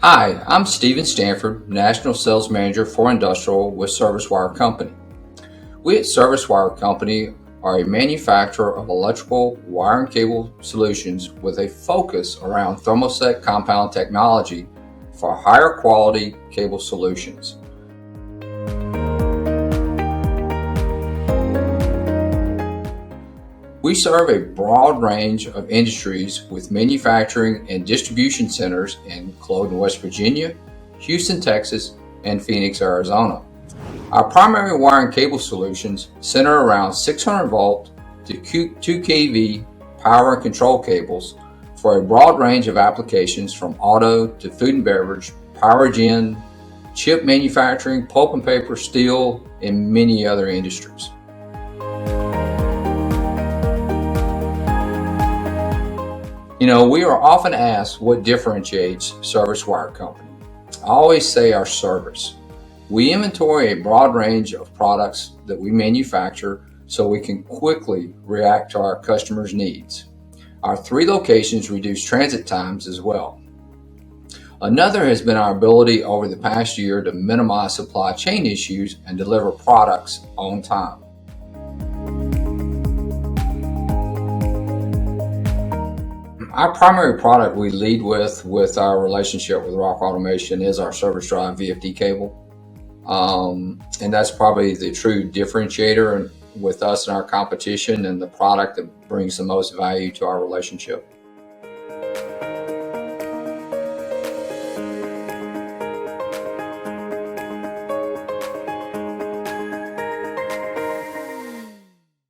Hi, I'm Steven Stanford, National Sales Manager for Industrial with Service Wire Company. We at Service Wire Company are a manufacturer of electrical wire and cable solutions with a focus around thermoset compound technology for higher quality cable solutions. We serve a broad range of industries with manufacturing and distribution centers in Cloden, West Virginia, Houston, Texas, and Phoenix, Arizona. Our primary wire and cable solutions center around 600 volt to 2 kV power and control cables for a broad range of applications from auto to food and beverage, power gen, chip manufacturing, pulp and paper, steel, and many other industries. We are often asked what differentiates Service Wire Company. I always say our service. We inventory a broad range of products that we manufacture so we can quickly react to our customers' needs. Our 3 locations reduce transit times as well. Another has been our ability over the past year to minimize supply chain issues and deliver products on time. Our primary product we lead with our relationship with Rockwell Automation is our service drive VFD cable. And that's probably the true differentiator with us and our competition and the product that brings the most value to our relationship.